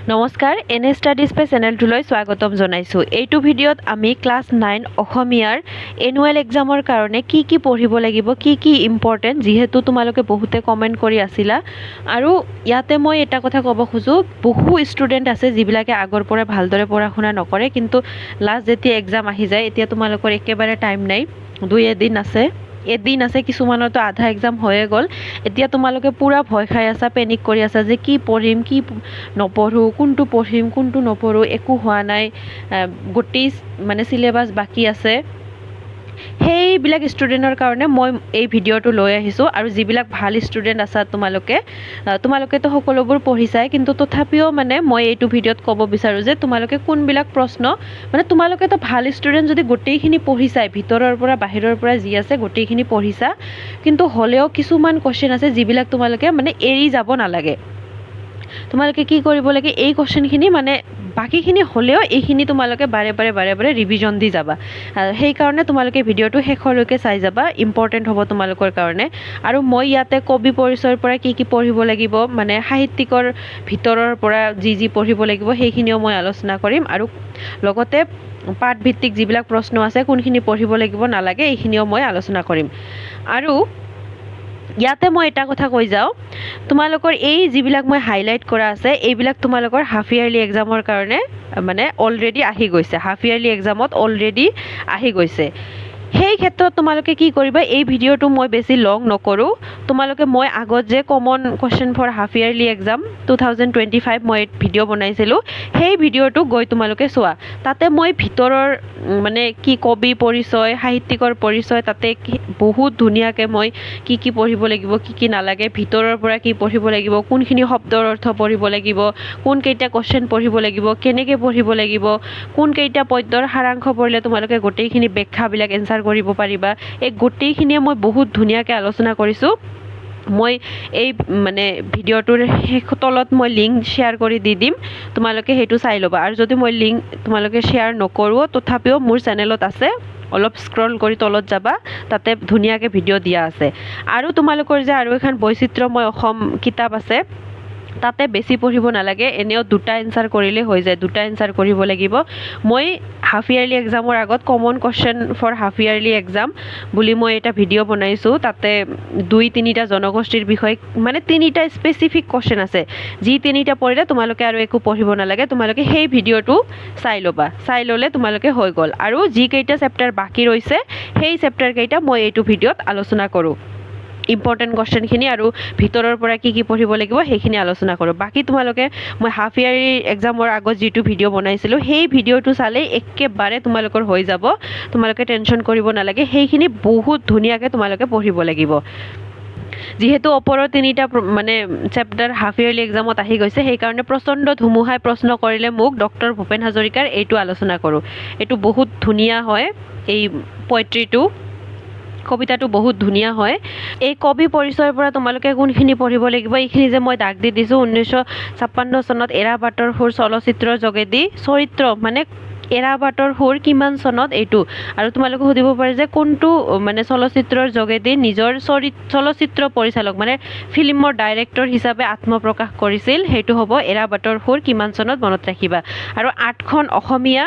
নমস্কাৰ এনে studies pay চেনেলটোলৈ স্বাগতম জনাইছোঁ। এইটো ভিডিঅ'ত আমি ক্লাছ 9 অসমীয়াৰ এনুৱেল এক্সামৰ কাৰণে কি কি পঢ়িব লাগিব, কি ইম্পৰ্টেণ্ট, যিহেতু তোমালোকে বহুতে কমেণ্ট কৰি আছিলা। আৰু ইয়াতে মই এটা কথা ক'ব খোজোঁ, বহু ষ্টুডেণ্ট আছে যিবিলাকে আগৰ পৰা ভালদৰে পঢ়া শুনা নকৰে, কিন্তু লাষ্ট যেতিয়া এক্সাম আহি যায় এতিয়া তোমালোকৰ একেবাৰে টাইম নাই, এদিন আছে, কিছুমানতো আধা এক্সাম হৈয়ে গ'ল। এতিয়া তোমালোকে পূৰা ভয় খাই আছা, পেনিক কৰি আছা যে কি পঢ়িম, কি নপঢ়োঁ, কোনটো পঢ়িম, কোনটো নপঢ়োঁ, একো হোৱা নাই, গোটেই চিলেবাছ বাকী আছে। সেইবিলাক ষ্টুডেণ্টৰ কাৰণে মই এই ভিডিঅ'টো লৈ আহিছোঁ। আৰু যিবিলাক ভাল ষ্টুডেণ্ট আছা তোমালোকেতো সকলোবোৰ পঢ়িছাই, কিন্তু তথাপিও মই এইটো ভিডিঅ'ত ক'ব বিচাৰোঁ যে তোমালোকে কোনবিলাক প্ৰশ্ন তোমালোকেতো ভাল ষ্টুডেণ্ট যদি গোটেইখিনি পঢ়িছাই, ভিতৰৰ পৰা বাহিৰৰ পৰা যি আছে গোটেইখিনি পঢ়িছা, কিন্তু হ'লেও কিছুমান কুৱেশ্যন আছে যিবিলাক তোমালোকে এৰি যাব নালাগে। তোমালোকে কি কৰিব লাগে, এই কুৱেশ্যনখিনি বাকীখিনি হ'লেও এইখিনি তোমালোকে বাৰে বাৰে ৰিভিজন দি যাবা। সেইকাৰণে তোমালোকে ভিডিঅ'টো শেষলৈকে চাই যাবা, ইম্পৰ্টেণ্ট হ'ব তোমালোকৰ কাৰণে। আৰু মই ইয়াতে কবি পৰিচয়ৰ পৰা কি পঢ়িব লাগিব, সাহিত্যিকৰ ভিতৰৰ পৰা যি পঢ়িব লাগিব সেইখিনিও মই আলোচনা কৰিম। আৰু লগতে পাঠভিত্তিক যিবিলাক প্ৰশ্ন আছে, কোনখিনি পঢ়িব লাগিব নালাগে, এইখিনিও মই আলোচনা কৰিম। আৰু ইয়াতে মই এটা কথা কৈ যাওঁ, তোমালোকৰ এই যিবিলাক মই হাইলাইট কৰা আছে, এইবিলাক তোমালোকৰ হাফ ইয়াৰলি এক্সামৰ কাৰণে অলৰেডি আহি গৈছে, হাফ ইয়াৰলি এক্সামত অলৰেডি আহি গৈছে। সেই ক্ষেত্ৰত তোমালোকে কি কৰিবা, এই ভিডিঅ'টো মই বেছি লং নকৰোঁ, মই আগত যে common question for half yearly exam 2025 মই ভিডিঅ' বনাইছিলোঁ, সেই ভিডিঅ'টো গৈ তোমালোকে চোৱা। তাতে মই ভিতৰৰ কি কবি পৰিচয়, সাহিত্যিকৰ পৰিচয়, তাতে বহুত ধুনীয়াকৈ মই কি পঢ়িব লাগিব, কি নালাগে, ভিতৰৰ পৰা কি পঢ়িব লাগিব, কোনখিনি শব্দৰ অৰ্থ পঢ়িব লাগিব, কোনকেইটা কুৱেশ্যন পঢ়িব লাগিব, কেনেকৈ পঢ়িব লাগিব, কোনকেইটা পদ্যৰ সাৰাংশ পঢ়িলে তোমালোকে গোটেইখিনি ব্যাখ্যাবিলাক এনচাৰ কৰিব পাৰিবা, এই গোটেইখিনিয়ে মই বহুত ধুনীয়াকৈ আলোচনা কৰিছোঁ। মই এই ভিডিঅ'টোৰ তলত মই লিংক শ্বেয়াৰ কৰি দি দিম, তোমালোকে সেইটো চাই ল'বা। আৰু যদি মই লিংক তোমালোকে শ্বেয়াৰ নকৰোঁ, তথাপিও মোৰ চেনেলত আছে, অলপ স্ক্ৰল কৰি তলত যাবা, তাতে ধুনীয়াকৈ ভিডিঅ' দিয়া আছে। আৰু তোমালোকৰ যে আৰু এখন বৈচিত্ৰ্যময় অসম কিতাপ আছে, তাতে বেছি পঢ়িব নালাগে, এনেও দুটা এনচাৰ কৰিলে হৈ যায়, দুটা এনচাৰ কৰিব লাগিব। মই হাফ ইয়াৰলি এক্সামৰ আগত common question for half yearly exam বুলি মই এটা ভিডিঅ' বনাইছোঁ। তাতে 2-3টা জনগোষ্ঠীৰ বিষয়ে তিনিটা স্পেচিফিক কুৱেশ্যন আছে, যি তিনিটা পঢ়িলে তোমালোকে আৰু একো পঢ়িব নালাগে, তোমালোকে সেই ভিডিঅ'টো চাই ল'বা, চাই ল'লে তোমালোকে হৈ গ'ল। আৰু যিকেইটা চেপ্টাৰ বাকী ৰৈছে, সেই চেপ্টাৰকেইটা মই এইটো ভিডিঅ'ত আলোচনা কৰোঁ, ইম্পৰ্টেণ্ট কুৱেশ্যনখিনি আৰু ভিতৰৰ পৰা কি পঢ়িব লাগিব সেইখিনি আলোচনা কৰোঁ। বাকী তোমালোকে মই হাফ ইয়াৰলি এক্সামৰ আগত যিটো ভিডিঅ' বনাইছিলোঁ, সেই ভিডিঅ'টো চালেই একেবাৰে তোমালোকৰ হৈ যাব, তোমালোকে টেনশ্যন কৰিব নালাগে, সেইখিনি বহুত ধুনীয়াকৈ তোমালোকে পঢ়িব লাগিব। যিহেতু ওপৰৰ তিনিটা চেপ্টাৰ হাফ ইয়াৰলি এক্সামত আহি গৈছে, সেইকাৰণে প্ৰচণ্ড ধুমুহাই প্ৰশ্ন কৰিলে মোক ডক্টৰ ভূপেন হাজৰিকাৰ এইটো আলোচনা কৰোঁ। এইটো বহুত ধুনীয়া হয়, এই পয়েট্ৰিটো, কবিতাটো বহুত ধুনীয়া হয়। এই কবি পৰিচয়ৰ পৰা তোমালোকে কোনখিনি পঢ়িব লাগিব, এইখিনি যে মই দাগ দি দিছোঁ, 1956 চনত এৰাবাটৰ সুৰ চলচ্চিত্ৰৰ যোগেদি চৰিত্ৰ এৰাবাটৰ সুৰ কিমান চনত, এইটো। আৰু তোমালোকে সুধিব পাৰে যে কোনটো চলচ্চিত্ৰৰ যোগেদি নিজৰ চলচ্চিত্ৰ পৰিচালক ফিল্মৰ ডাইৰেক্টৰ হিচাপে আত্মপ্ৰকাশ কৰিছিল, সেইটো হ'ব এৰাবাটৰ সুৰ কিমান চনত, মনত ৰাখিবা। আৰু 8খন অসমীয়া,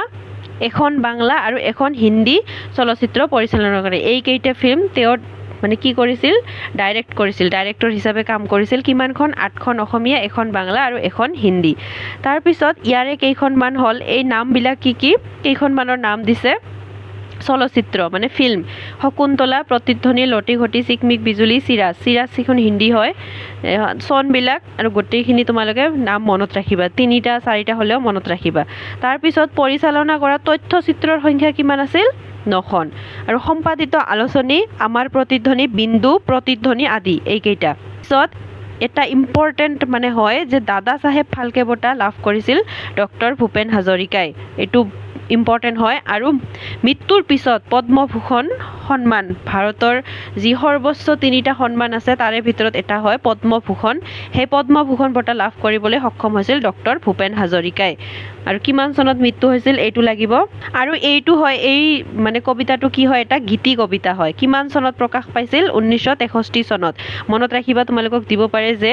এখন বাংলা আৰু এখন হিন্দী চলচ্চিত্ৰ পৰিচালনা কৰে। এইকেইটা ফিল্ম তেওঁ কি কৰিছিল, ডাইৰেক্ট কৰিছিল, ডাইৰেক্টৰ হিচাপে কাম কৰিছিল। কিমানখন, 8খন অসমীয়া, এখন বাংলা আৰু এখন হিন্দী। তাৰপিছত ইয়াৰে কেইখনমান হ'ল, এই নামবিলাক কি কেইখনমানৰ নাম দিছে চলচ্চিত্ৰ ফিল্ম: শকুন্তলা, প্ৰতিধ্বনি, লটি ঘটি, চিকমিক বিজুলী, চিৰাজ সিখন হিন্দী হয়, চনবিলাক। আৰু গোটেইখিনি তোমালোকে নাম মনত ৰাখিবা, 3-4টা হ'লেও মনত ৰাখিবা। তাৰপিছত পৰিচালনা কৰা তথ্যচিত্ৰৰ সংখ্যা কিমান আছিল, 9খন। আৰু সম্পাদিত আলোচনী: আমাৰ প্ৰতিধ্বনি, বিন্দু, প্ৰতিধ্বনি আদি, এইকেইটা। পিছত এটা ইম্পৰ্টেণ্ট হয় যে দাদা চাহেব ফাল্কে বঁটা লাভ কৰিছিল ডক্টৰ ভূপেন হাজৰিকাই, এইটো ইম্পৰ্টেণ্ট হয় আৰু মৃত্যুৰ পিছত পদ্মভূষণ সন্মান ভাৰতৰ যি সৰ্বোচ্চ 3টা সন্মান আছে তাৰে ভিতৰত এটা হয় পদ্মভূষণ সেই পদ্মভূষণ বঁটা লাভ কৰিবলৈ সক্ষম হৈছিল ডক্টৰ ভূপেন হাজৰিকাই আৰু কিমান চনত মৃত্যু হৈছিল এইটো লাগিব আৰু এইটো হয় এই মানে কবিতাটো কি হয় এটা গীতি কবিতা হয় কিমান চনত প্ৰকাশ পাইছিল 1963 চনত মনত ৰাখিবা তোমালোকক দিব পাৰে যে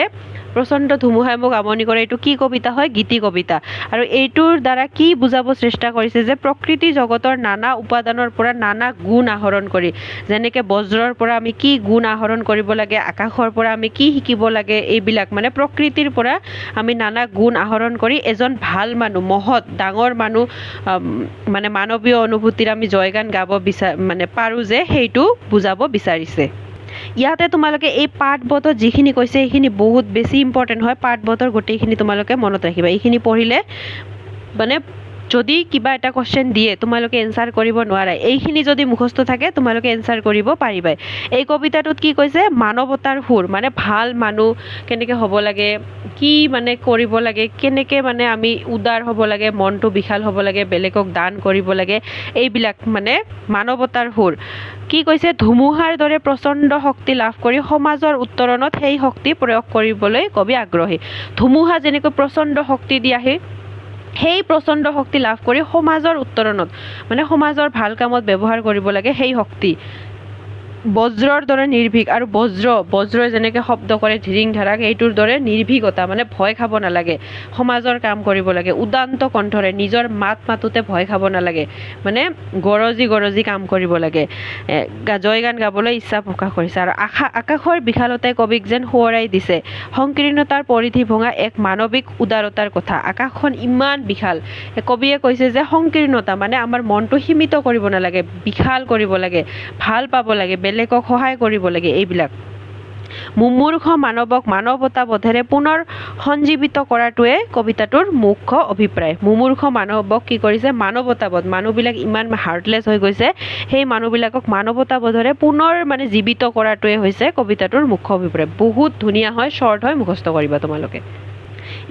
প্ৰচণ্ড ধুমুহাই মোক আমনি কৰে এইটো কি কবিতা হয় গীতি কবিতা আৰু এইটোৰ দ্বাৰা কি বুজাব চেষ্টা কৰিছে যে প্ৰকৃতি জগতৰ নানা উপাদানৰ পৰা নানা গুণ আহৰণ কৰি যেনেকৈ বজ্ৰৰ পৰা আমি কি গুণ আহৰণ কৰিব লাগে আকাশৰ পৰা আমি কি শিকিব লাগে এইবিলাক মানে প্ৰকৃতিৰ পৰা আমি নানা গুণ আহৰণ কৰি এজন ভাল মানুহ মহৎ ডাঙৰ মানুহ মানে মানৱীয় অনুভূতিৰ আমি জয়গান গাব মানে পাৰোঁ যে সেইটো বুজাব বিচাৰিছে ইয়াতে তোমালোকে এই পাঠবোধত যিখিনি কৈছে এইখিনি বহুত বেছি ইম্পৰ্টেণ্ট হয় পাঠবোধৰ গোটেইখিনি তোমালোকে মনত ৰাখিবা এইখিনি পঢ়িলে মানে যদি কিবা এটা কোৱেশ্চন দিয়ে তোমালোকে এনসাৰ কৰিব নোৱাৰা এইখিনি যদি মুখস্থ থাকে তোমালোকে এনসাৰ কৰিব পাৰিবাই এই কবিতাটোত কি কৈছে মানৱতাৰ সুৰ মানে ভাল মানুহ কেনেকৈ হ'ব লাগে কি মানে কৰিব লাগে কেনেকৈ মানে আমি উদাৰ হ'ব লাগে মনটো বিশাল হ'ব লাগে বেলেগক দান কৰিব লাগে এইবিলাক মানে মানৱতাৰ সুৰ কি কৈছে ধুমুহাৰ দৰে প্ৰচণ্ড শক্তি লাভ কৰি সমাজৰ উত্তৰণত সেই শক্তি প্ৰয়োগ কৰিবলৈ কবি আগ্ৰহী ধুমুহা যেনেকৈ প্ৰচণ্ড শক্তি দি আহে সেই প্ৰচণ্ড শক্তি লাভ কৰি সমাজৰ উত্তৰণত মানে সমাজৰ ভাল কামত ব্যৱহাৰ কৰিব লাগে সেই শক্তি বজ্ৰৰ দৰে নিৰ্ভীক আৰু বজ্ৰই যেনেকৈ শব্দ কৰে ধিৰিং ধাৰাক এইটোৰ দৰে নিৰ্ভীকতা মানে ভয় খাব নালাগে সমাজৰ কাম কৰিব লাগে উদান্ত কণ্ঠৰে নিজৰ মাতোতে ভয় খাব নালাগে মানে গৰজি কাম কৰিব লাগে জয়গান গাবলৈ ইচ্ছা প্ৰকাশ কৰিছে আৰু আকাশৰ বিশালতাই কবিক যেন সোঁৱৰাই দিছে সংকীৰ্ণতাৰ পৰিধি ভঙা এক মানৱিক উদাৰতাৰ কথা আকাশখন ইমান বিশাল কবিয়ে কৈছে যে সংকীৰ্ণতা মানে আমাৰ মনটো সীমিত কৰিব নালাগে বিশাল কৰিব লাগে ভাল পাব লাগে বেলেগক সহায় কৰিব লাগে এইবিলাক মুমূৰ্ষ মানৱক মানৱতাবোধেৰে পুনৰ সঞ্জীৱিত কৰাটোৱে কবিতাটোৰ মুখ্য অভিপ্ৰায় মুমূৰ্ষ মানৱক কি কৰিছে মানৱতাবোধ মানুহবিলাক ইমান হাৰ্টলেছ হৈ গৈছে সেই মানুহবিলাকক মানৱতাবোধেৰে পুনৰ মানে জীৱিত কৰাটোৱে হৈছে কবিতাটোৰ মুখ্য অভিপ্ৰায় বহুত ধুনীয়া হয় শ্বৰ্ট হয় মুখস্থ কৰিবা তোমালোকে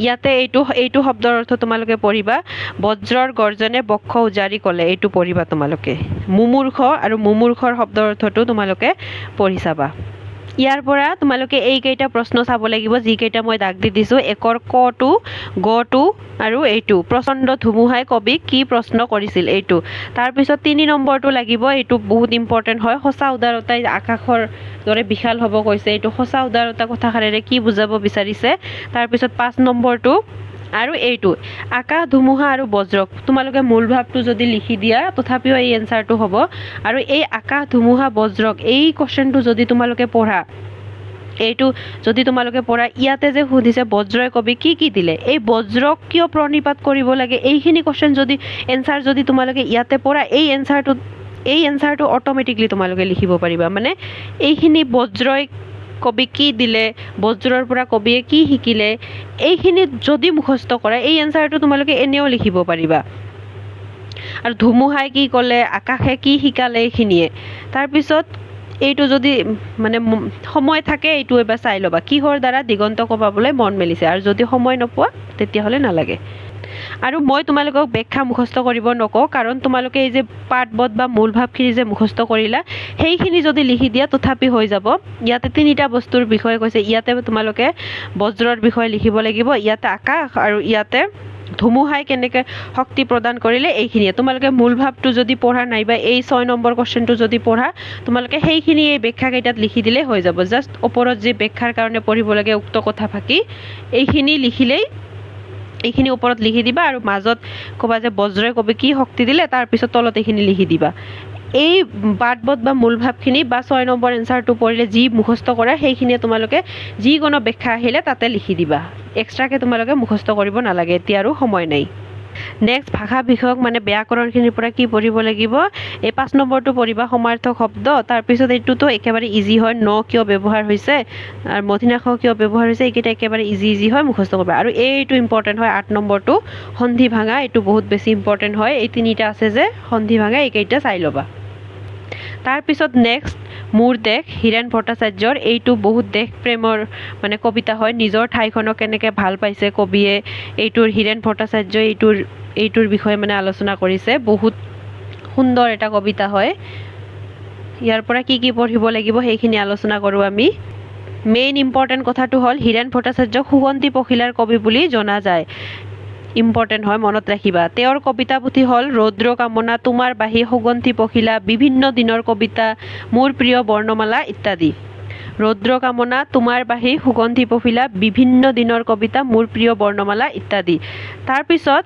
ইয়াতে এইটো শব্দৰ অৰ্থ তোমালোকে পঢ়িবা বজ্ৰৰ গৰ্জনে বক্ষ উজাৰি ক'লে এইটো পঢ়িবা তোমালোকে মুমূৰ্ষ আৰু মুমূৰ্ষৰ শব্দৰ অৰ্থটো তোমালোকে পঢ়ি চাবা ইয়াৰ পৰা তোমালোকে এইকেইটা প্ৰশ্ন চাব লাগিব যিকেইটা মই দাগ দি দিছোঁ একৰ কটো গটো আৰু এইটো প্ৰচণ্ড ধুমুহাই কবিক কি প্ৰশ্ন কৰিছিল এইটো তাৰপিছত 3 নম্বৰটো লাগিব এইটো বহুত ইম্পৰ্টেণ্ট হয় সঁচা উদাৰতাই আকাশৰ দৰে বিশাল হ'ব কৈছে এইটো সঁচা উদাৰতা কথাষাৰেৰে কি বুজাব বিচাৰিছে তাৰপিছত 5 নম্বৰটো আৰু এইটো আকাশ ধুমুহা আৰু বজ্ৰক তোমালোকে মূল ভাৱটো যদি লিখি দিয়া তথাপিও এই এনসাৰটো হ'ব আৰু এই আকাশ ধুমুহা বজ্ৰক এই কোৱেশ্চনটো যদি তোমালোকে পঢ়া এইটো যদি তোমালোকে পঢ়া ইয়াতে যে সুধিছে বজ্ৰই কবি কি দিলে এই বজ্ৰক কিয় প্ৰণিপাত কৰিব লাগে এইখিনি কোৱেশ্চন যদি এনসাৰ যদি তোমালোকে ইয়াতে পঢ়া এই এনসাৰটো অট'মেটিকলি তোমালোকে লিখিব পাৰিবা মানে এইখিনি বজ্ৰই কবি কি দিলে বজ্ৰৰ পৰা কবিয়ে কি শিকিলে এইখিনি যদি মুখস্থ কৰা এই এনসাৰটো তোমালোকে এনেও লিখিব পাৰিবা আৰু ধুমুহাই কি ক'লে আকাশে কি শিকালে এইখিনিয়ে তাৰপিছত এইটো যদি মানে সময় থাকে এইটো এবাৰ চাই ল'বা কিহৰ দ্বাৰা দিগন্ত কপাবলৈ মন মেলিছে আৰু যদি সময় নোপোৱা তেতিয়াহ'লে নালাগে আৰু মই তোমালোকক ব্যাখ্যা মুখস্থ কৰিব নকওঁ কাৰণ তোমালোকে এই যে পাঠবোধ বা মূল ভাৱখিনি যে মুখস্থ কৰিলা সেইখিনি যদি লিখি দিয়া তথাপি হৈ যাব ইয়াতে 3টা বস্তুৰ বিষয়ে কৈছে ইয়াতে তোমালোকে বজ্ৰৰ বিষয়ে লিখিব লাগিব ইয়াতে আকাশ আৰু ইয়াতে ধুমুহাই কেনেকৈ শক্তি প্ৰদান কৰিলে এইখিনিয়ে তোমালোকে মূল ভাৱটো যদি পঢ়া নাইবা এই 6 নম্বৰ কোৱেশ্চনটো যদি পঢ়া তোমালোকে সেইখিনি এই ব্যাখ্যা কেইটাত লিখি দিলে হৈ যাব জাষ্ট ওপৰত যে ব্যাখ্যাৰ কাৰণে পঢ়িব লাগে উক্ত কথা ফাকি এইখিনি লিখিলেই এইখিনি ওপৰত লিখি দিবা আৰু মাজত ক'বা যে বজ্ৰই কবি কি শক্তি দিলে তাৰপিছত তলত এইখিনি লিখি দিবা এই পাঠবোধ বা মূল ভাৱখিনি বা 6 নম্বৰ এনসাৰটো পঢ়িলে যি মুখস্থ কৰা সেইখিনিয়ে তোমালোকে যিকোনো ব্যাখ্যা আহিলে তাতে লিখি দিবা এক্সট্ৰাকে তোমালোকে মুখস্থ কৰিব নালাগে এতিয়া আৰু সময় নাই নেক্সট ভাষা বিষয়ক মানে ব্যাকৰণখিনিৰ পৰা কি পঢ়িব লাগিব এই 5 নম্বৰটো পঢ়িবা সমাৰ্থক শব্দ তাৰপিছত এইটোতো একেবাৰে ইজি হয় ন কিয় ব্যৱহাৰ হৈছে আৰু মধিনাশ কিয় ব্যৱহাৰ হৈছে এইকেইটা একেবাৰে ইজি হয় মুখস্থ কৰিবা আৰু এইটো ইম্পৰ্টেণ্ট হয় 8 নম্বৰটো সন্ধি ভাঙা এইটো বহুত বেছি ইম্পৰ্টেণ্ট হয় এই 3টা আছে যে সন্ধি ভাঙা এইকেইটা চাই ল'বা তাৰপিছত নেক্সট মোৰ দেশ হীৰেণ ভট্টাচাৰ্যৰ এইটো বহুত দেশ প্ৰেমৰ মানে কবিতা হয়। নিজৰ ঠাইখনক কেনেকৈ ভাল পাইছে কবিয়ে, এইটোৰ হীৰেণ ভট্টাচাৰ্যই এইটোৰ বিষয়ে মানে আলোচনা কৰিছে। বহুত সুন্দৰ এটা কবিতা হয়। ইয়াৰ পৰা কি কি পঢ়িব লাগিব সেইখিনি আলোচনা কৰোঁ আমি। মেইন ইম্পৰ্টেণ্ট কথাটো হ'ল হীৰেণ ভট্টাচাৰ্যক সুগন্ধি পখিলাৰ কবি বুলি জনা যায়। ইম্পৰ্টেণ্ট হয়, মনত ৰাখিবা। তেওঁৰ কবিতা পুথি হ'ল ৰৌদ্ৰ কামনা, তোমাৰ বাঁহী, সুগন্ধি পখিলা, বিভিন্ন দিনৰ কবিতা, মোৰ প্ৰিয় বৰ্ণমালা ইত্যাদি। ৰৌদ্ৰ কামনা, তোমাৰ বাঁহী, সুগন্ধি পখিলা, বিভিন্ন দিনৰ কবিতা, মোৰ প্ৰিয় বৰ্ণমালা ইত্যাদি। তাৰপিছত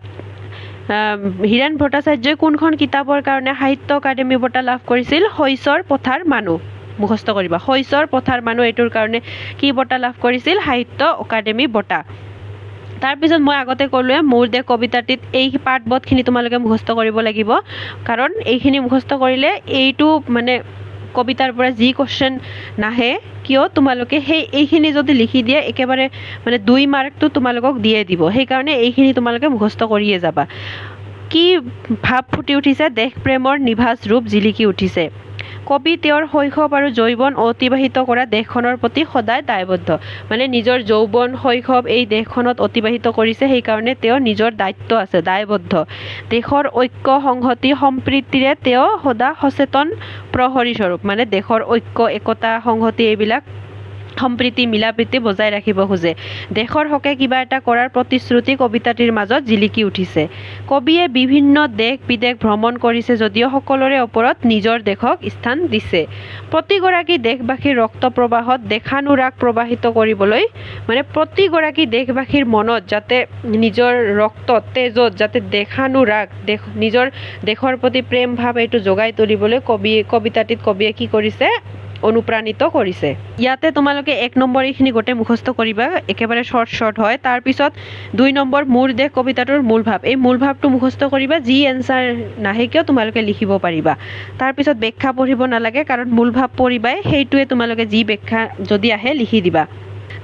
হীৰেণ ভট্টাচাৰ্যই কোনখন কিতাপৰ কাৰণে সাহিত্য একাডেমী বঁটা লাভ কৰিছিল? শইচৰ পথাৰ মানুহ। মুখস্থ কৰিবা, শইচৰ পথাৰ মানুহ এইটোৰ কাৰণে কি বঁটা লাভ কৰিছিল? সাহিত্য একাডেমী বঁটা। তাৰপিছত মই আগতে ক'লোৱে মোৰ দেশ কবিতাটিত এই পাঠবোধখিনি তোমালোকে মুখস্থ কৰিব লাগিব, কাৰণ এইখিনি মুখস্থ কৰিলে এইটো মানে কবিতাৰ পৰা যি কুৱেশ্যন নাহে কিয় তোমালোকে এইখিনি যদি লিখি দিয়ে একেবাৰে মানে 2 মাৰ্কটো তোমালোকক দিয়ে দিব। সেইকাৰণে এইখিনি তোমালোকে মুখস্থ কৰিয়ে যাবা। কি ভাৱ ফুটি উঠিছে? দেশ প্ৰেমৰ নিভাঁজ ৰূপ জিলিকি উঠিছে। কবি তেওঁৰ শৈশৱ আৰু যৌৱন অতিবাহিত কৰা দেশখনৰ প্ৰতি সদায় দায়বদ্ধ। মানে নিজৰ যৌৱন শৈশৱ এই দেশখনত অতিবাহিত কৰিছে, সেইকাৰণে তেওঁ নিজৰ দায়িত্ব আছে, দায়বদ্ধ। দেশৰ ঐক্য সংহতি সম্প্ৰীতিৰে তেওঁ সদা সচেতন প্ৰহৰীস্বৰূপ। মানে দেশৰ ঐক্য একতা সংহতি এইবিলাক সম্প্ৰীতি মিলা প্ৰীতি বজাই ৰাখিব খোজে। দেশৰ হকে কিবা এটা কৰাৰ প্ৰতিশ্ৰুতি কবিতাটিৰ মাজত জিলিকি উঠিছে। কবিয়ে বিভিন্ন দেশ বিদেশ ভ্ৰমণ কৰিছে যদিও সকলোৰে ওপৰত নিজৰ দেশক স্থান দিছে। প্ৰতিগৰাকী দেশবাসীৰ ৰক্ত প্ৰবাহত দেশানুৰাগ প্ৰবাহিত কৰিবলৈ, মানে প্ৰতিগৰাকী দেশবাসীৰ মনত যাতে নিজৰ ৰক্তত তেজত যাতে দেশানুৰাগ নিজৰ দেশৰ প্ৰতি প্ৰেম ভাৱ এইটো জগাই তুলিবলৈ কবিতাটিত কবিয়ে কি কৰিছে? অনুপ্ৰাণিত কৰিছে। ইয়াতে তোমালোকে 1 নম্বৰ এইখিনি গোটেই মুখস্থ কৰিবা, একেবাৰে শৰ্ট হয়। তাৰপিছত 2 নম্বৰ মোৰ দেশ কবিতাটোৰ মূল ভাৱ, এই মূল ভাৱটো মুখস্থ কৰিবা, যি এনচাৰ নাহে কিয় তোমালোকে লিখিব পাৰিবা। তাৰপিছত ব্যাখ্যা পঢ়িব নালাগে, কাৰণ মূল ভাৱ পঢ়িবাই, সেইটোৱে তোমালোকে যি ব্যাখ্যা যদি আহে লিখি দিবা।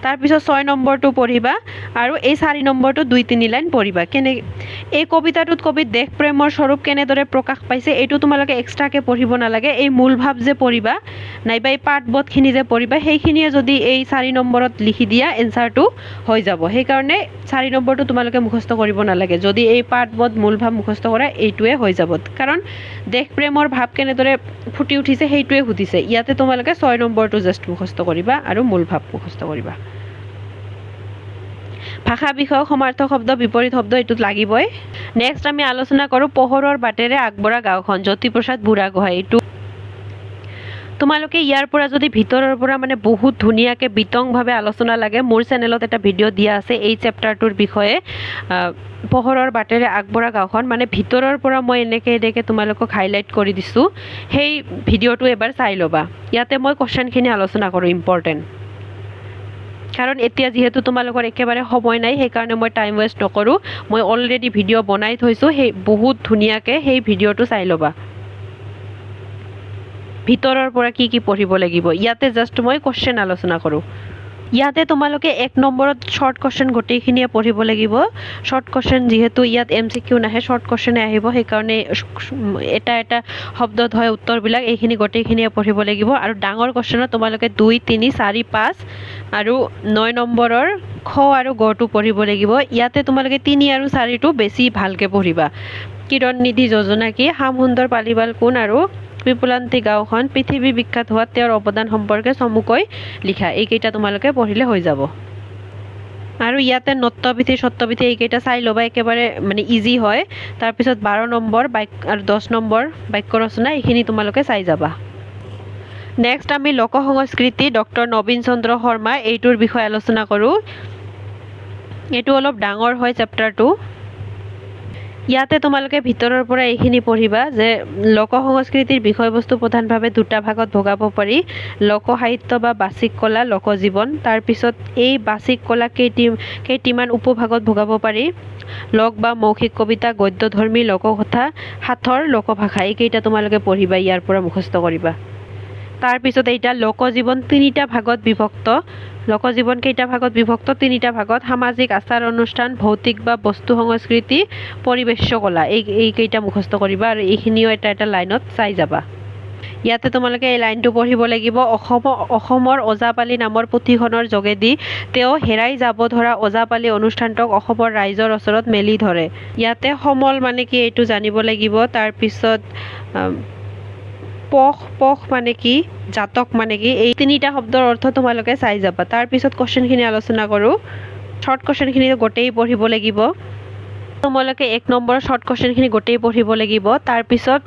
তাৰপিছত 6 নম্বৰটো পঢ়িবা আৰু এই 4 নম্বৰটো 2-3 লাইন পঢ়িবা। এই কবিতাটোত কবিৰ দেশ প্ৰেমৰ স্বৰূপ কেনেদৰে প্ৰকাশ পাইছে এইটো তোমালোকে এক্সট্ৰাকৈ পঢ়িব নালাগে। এই মূল ভাৱ যে পঢ়িবা নাইবা এই পাঠবোধখিনি যে পঢ়িবা, সেইখিনিয়ে যদি এই 4 নম্বৰত লিখি দিয়া এনচাৰটো হৈ যাব। সেইকাৰণে 4 নম্বৰটো তোমালোকে মুখস্থ কৰিব নালাগে। যদি এই পাঠবোধ মূল ভাৱ মুখস্থ কৰা এইটোৱে হৈ যাব, কাৰণ দেশ প্ৰেমৰ ভাৱ কেনেদৰে ফুটি উঠিছে সেইটোৱে সুধিছে। ইয়াতে তোমালোকে 6 নম্বৰটো জাষ্ট মুখস্থ কৰিবা আৰু মূল ভাৱ মুখস্থ কৰিবা। ভাষা বিষয়ক সমাৰ্থক শব্দ বিপৰীত শব্দ এইটোত লাগিবই। নেক্সট আমি আলোচনা কৰোঁ পোহৰৰ বাটেৰে আগবঢ়া গাঁওখন, জ্যোতিপ্ৰসাদ বুঢ়াগোহাঁই। এইটো তোমালোকে ইয়াৰ পৰা যদি ভিতৰৰ পৰা মানে বহুত ধুনীয়াকৈ বিতংভাৱে আলোচনা লাগে, মোৰ চেনেলত এটা ভিডিঅ' দিয়া আছে এই চেপ্টাৰটোৰ বিষয়ে। পোহৰৰ বাটেৰে আগবঢ়া গাঁওখন মানে ভিতৰৰ পৰা মই এনেকৈ তোমালোকক হাইলাইট কৰি দিছোঁ, সেই ভিডিঅ'টো এবাৰ চাই ল'বা। ইয়াতে মই কুৱেশ্যনখিনি আলোচনা কৰোঁ ইম্পৰ্টেণ্ট, কাৰণ এতিয়া যিহেতু তোমালোকৰ একেবাৰে সময় নাই, সেইকাৰণে মই টাইম ৱেষ্ট নকৰোঁ। মই অলৰেডি ভিডিঅ' বনাই থৈছোঁ, সেই বহুত ধুনীয়াকৈ সেই ভিডিঅ'টো চাই ল'বা। ভিতৰৰ পৰা কি কি পঢ়িব লাগিব, ইয়াতে জাষ্ট মই কুৱেশ্যন আলোচনা কৰোঁ। ইয়াতে তোমালোকে 1 নম্বৰত শৰ্ট কুৱেশ্যন গোটেইখিনিয়ে পঢ়িব লাগিব। শৰ্ট কুৱেশ্যন যিহেতু ইয়াত MCQ নাহে, শৰ্ট কুৱেশ্যনে আহিব, সেইকাৰণে এটা শব্দত হয় উত্তৰবিলাক, এইখিনি গোটেইখিনিয়ে পঢ়িব লাগিব। আৰু ডাঙৰ কুৱেশ্যনত তোমালোকে 2, 3, 4, 5 আৰু 9 নম্বৰৰ খ আৰু গটো পঢ়িব লাগিব। ইয়াতে তোমালোকে 3 আৰু 4টো বেছি ভালকৈ পঢ়িবা। কিৰণ নিধি যোজনা কি, শ্যাম সুন্দৰ পালিৱাল কোন আৰু পিপুলান্তি গাঁওখন, পৃথিৱী বিখ্যাত হোৱাত তেওঁৰ অৱদান সম্পৰ্কে চমুকৈ লিখা। এইকেইটা তোমালোকে পঢ়িলে হৈ যাব। আৰু ইয়াতে নত্যবিধি সত্যবিধি এইকেইটা চাই ল'বা, একেবাৰে মানে ইজি হয়। তাৰপিছত 12 নম্বৰ আৰু 10 নম্বৰ বাক্য ৰচনা, এইখিনি তোমালোকে চাই যাবা। নেক্সট আমি লোক সংস্কৃতি ডক্টৰ নবীন চন্দ্ৰ শৰ্মা এইটোৰ বিষয়ে আলোচনা কৰোঁ। এইটো অলপ ডাঙৰ হয় চেপ্টাৰটো। ইয়াতে তোমালোকে ভিতৰৰ পৰা এইখিনি পঢ়িবা যে লোক সংস্কৃতিৰ বিষয়বস্তু প্ৰধানভাৱে 2টা ভাগত ভগাব পাৰি, লোক সাহিত্য বা বাচিক কলা, লোকজীৱন। তাৰপিছত এই বাচিক কলা কেইটিমান উপভাগত ভগাব পাৰি, লোক বা মৌখিক কবিতা, গদ্যধৰ্মী লোককথা, সাঁথৰ লোকভাষা। এইকেইটা তোমালোকে পঢ়িবা, ইয়াৰ পৰা মুখস্থ কৰিবা। তাৰপিছত এইটা লোকজীৱন 3টা ভাগত বিভক্ত। লোকজীৱন কেইটা ভাগত বিভক্ত? 3টা ভাগত। সামাজিক আচাৰ অনুষ্ঠান, ভৌতিক বা বস্তু সংস্কৃতি, পৰিবেশ্য কলা, এইকেইটা মুখস্থ কৰিবা আৰু এইখিনিও এটা লাইনত চাই যাবা। ইয়াতে তোমালোকে এই লাইনটো পঢ়িব লাগিব। অসমৰ ওজাপালি নামৰ পুথিখনৰ যোগেদি তেওঁ হেৰাই যাব ধৰা ওজাপালি অনুষ্ঠানটোক অসমৰ ৰাইজৰ ওচৰত মেলি ধৰে। ইয়াতে সমল মানে কি এইটো জানিব লাগিব। তাৰপিছত পখ মানে কি, জাতক মানে কি, এই তিনিটা শব্দৰ অৰ্থ তোমালোকে চাই যাবা। তাৰপিছত কুৱেশ্যনখিনি আলোচনা কৰোঁ। শৰ্ট কুৱেশ্যনখিনি গোটেই পঢ়িব লাগিব। তোমালোকে 1 নম্বৰৰ শৰ্ট কুৱেশ্যনখিনি গোটেই পঢ়িব লাগিব। তাৰপিছত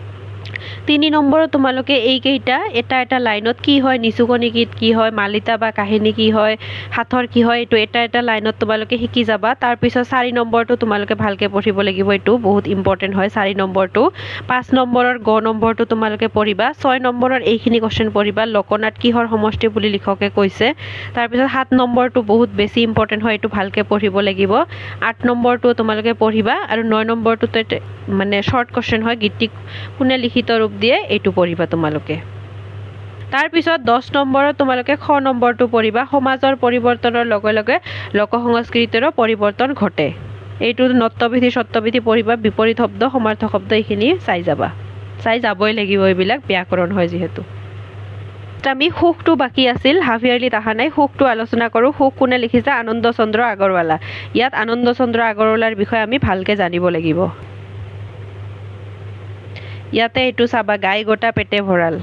3 নম্বৰত তোমালোকে এইকেইটা এটা লাইনত কি হয়, নিচুকনি গীত কি হয়, মালিতা বা কাহিনী কি হয়, সাঁথৰ কি হয়, এইটো এটা লাইনত তোমালোকে শিকি যাবা। তাৰপিছত 4 নম্বৰটো তোমালোকে ভালকৈ পঢ়িব লাগিব। এইটো বহুত ইম্পৰ্টেণ্ট হয় 4 নম্বৰটো। 5 নম্বৰৰ গ নম্বৰটো তোমালোকে পঢ়িবা। 6 নম্বৰৰ এইখিনি কুৱেশ্যন পঢ়িবা। লোকনাথ কিহৰ সমষ্টি বুলি লিখকে কৈছে। তাৰপিছত 7 নম্বৰটো বহুত বেছি ইম্পৰ্টেণ্ট হয়, এইটো ভালকৈ পঢ়িব লাগিব। 8 নম্বৰটো তোমালোকে পঢ়িবা আৰু 9 নম্বৰটোতে মানে শৰ্ট কুৱেশ্যন হয়, গীতিক কোনে লিখিত ৰূপ দিয়ে এইটো পঢ়িবা তোমালোকে। তাৰপিছত 10 নম্বৰত তোমালোকে খ নম্বৰটো পঢ়িবা। সমাজৰ পৰিৱৰ্তনৰ লগে লগে লোক সংস্কৃতিৰো পৰিৱৰ্তন ঘটে। এইটো নত্যবিধি সত্যবিধি পঢ়িবা। বিপৰীত শব্দ, সমাৰ্থক শব্দ এইখিনি চাই যাবই লাগিব, এইবিলাক ব্যাকৰণ হয় যিহেতু। আমি সুখটো বাকী আছিল, হাফ ইয়াৰলিত অহা নাই। সুখটো আলোচনা কৰোঁ। সুখ কোনে লিখিছে? আনন্দ চন্দ্ৰ আগৰৱালা। ইয়াত আনন্দ চন্দ্ৰ আগৰৱালাৰ বিষয়ে আমি ভালকৈ জানিব লাগিব। ইয়াতে এইটো চাবা, গাই গোটা পেটে ভঁৰাল।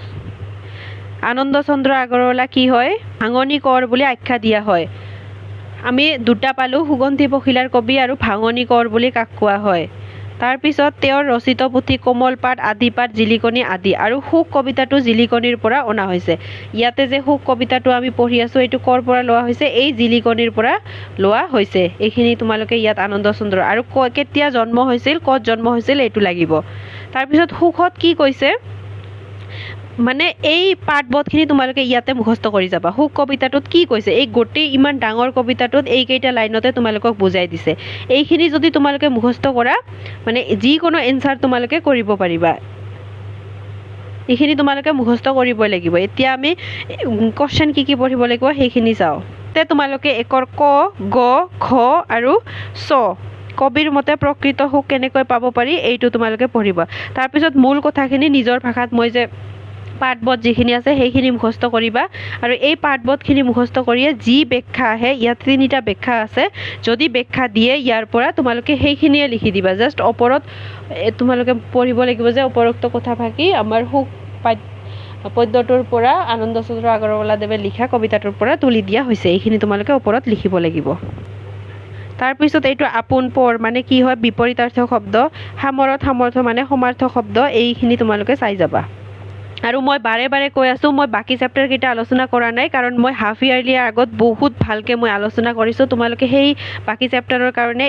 আনন্দ চন্দ্ৰ আগৰৱালা কি হয়? ভাঙনি কোঁৱৰ বুলি আখ্যা দিয়া হয়। আমি দুটা পালোঁ, সুগন্ধি পখিলাৰ কবি আৰু ভাঙনি কোঁৱৰ বুলি কাক কোৱা হয়। তাৰপিছত তেওঁৰ ৰচিত পুথি কোমল পাত, আদি পাত, জিলিকনি আদি, আৰু সুখ কবিতাটো জিলিকনিৰ পৰা অনা হৈছে। ইয়াতে যে সুখ কবিতাটো আমি পঢ়ি আছোঁ, এইটো ক'ৰ পৰা লোৱা হৈছে? এই জিলিকনিৰ পৰা লোৱা হৈছে। এইখিনি তোমালোকে ইয়াত আনন্দ চন্দ্ৰ আৰু কেতিয়া জন্ম হৈছিল, ক'ত জন্ম হৈছিল এইটো লাগিব। তাৰপিছত সুখত কি কৈছে, মানে এই পাঠবোধখিনি তোমালোকে ইয়াতে মুখস্থ কৰি যাবা। সুখ কবিতাটোত কি কৈছে, এই গোটেই ইমান ডাঙৰ কবিতাটোত এইকেইটা লাইনতে তোমালোকক বুজাই দিছে। এইখিনি যদি তোমালোকে মুখস্থ কৰা, মানে যিকোনো এনচাৰ তোমালোকে কৰিব পাৰিবা। এইখিনি তোমালোকে মুখস্থ কৰিবই লাগিব। এতিয়া আমি কুৱেশ্যন কি পঢ়িব লাগিব সেইখিনি চাওঁ। তে তোমালোকে 1ৰ ক, গ, ঘ আৰু চ, কবিৰ মতে প্ৰকৃত সুখ কেনেকৈ পাব পাৰি এইটো তোমালোকে পঢ়িবা। তাৰপিছত মূল কথাখিনি নিজৰ ভাষাত মই যে পাঠবোধ যিখিনি আছে সেইখিনি মুখস্থ কৰিবা। আৰু এই পাঠবোধখিনি মুখস্থ কৰিয়ে যি ব্যাখ্যা আহে, ইয়াত 3টা ব্যাখ্যা আছে, যদি ব্যাখ্যা দিয়ে ইয়াৰ পৰা তোমালোকে সেইখিনিয়ে লিখি দিবা। জাষ্ট ওপৰত তোমালোকে পঢ়িব লাগিব যে উপৰোক্ত কথাফাকি আমাৰ সুখ পদ্যটোৰ পৰা আনন্দ চন্দ্ৰ আগৰৱালাদেৱে লিখা কবিতাটোৰ পৰা তুলি দিয়া হৈছে। এইখিনি তোমালোকে ওপৰত লিখিব লাগিব। তাৰপিছত এইটো আপোন পৰ মানে কি হয়? বিপৰীতাৰ্থক শব্দ। সামৰত সামৰ্থ মানে সমাৰ্থক শব্দ। এইখিনি তোমালোকে চাই যাবা। আৰু মই বাৰে বাৰে কৈ আছোঁ, মই বাকী চেপ্টাৰকেইটা আলোচনা কৰা নাই, কাৰণ মই হাফ ইয়াৰলিৰ আগত বহুত ভালকৈ মই আলোচনা কৰিছোঁ। তোমালোকে সেই বাকী চেপ্টাৰৰ কাৰণে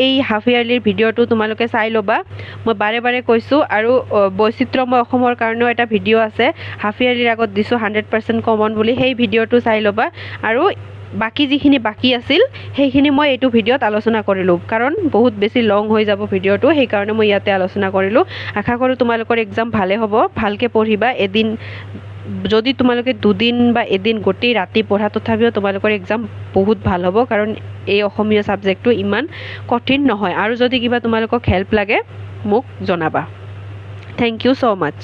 এই হাফ ইয়াৰলিৰ ভিডিঅ'টো তোমালোকে চাই ল'বা। মই বাৰে বাৰে কৈছোঁ। আৰু বৈচিত্ৰ্যময় অসমৰ কাৰণেও এটা ভিডিঅ' আছে, হাফ ইয়াৰলিৰ আগত দিছোঁ 100% কমন বুলি, সেই ভিডিঅ'টো চাই ল'বা। আৰু বাকী যিখিনি বাকী আছিল সেইখিনি মই এইটো ভিডিঅ'ত আলোচনা কৰিলোঁ, কাৰণ বহুত বেছি লং হৈ যাব ভিডিঅ'টো, সেইকাৰণে মই ইয়াতে আলোচনা কৰিলোঁ। আশা কৰোঁ তোমালোকৰ এক্সাম ভালে হ'ব। ভালকৈ পঢ়িবা। এদিন যদি তোমালোকে 2 দিন বা এদিন গোটেই ৰাতি পঢ়া, তথাপিও তোমালোকৰ এক্সাম বহুত ভাল হ'ব, কাৰণ এই অসমীয়া ছাবজেক্টটো ইমান কঠিন নহয়। আৰু যদি কিবা তোমালোকক হেল্প লাগে মোক জনাবা। Thank you so' much.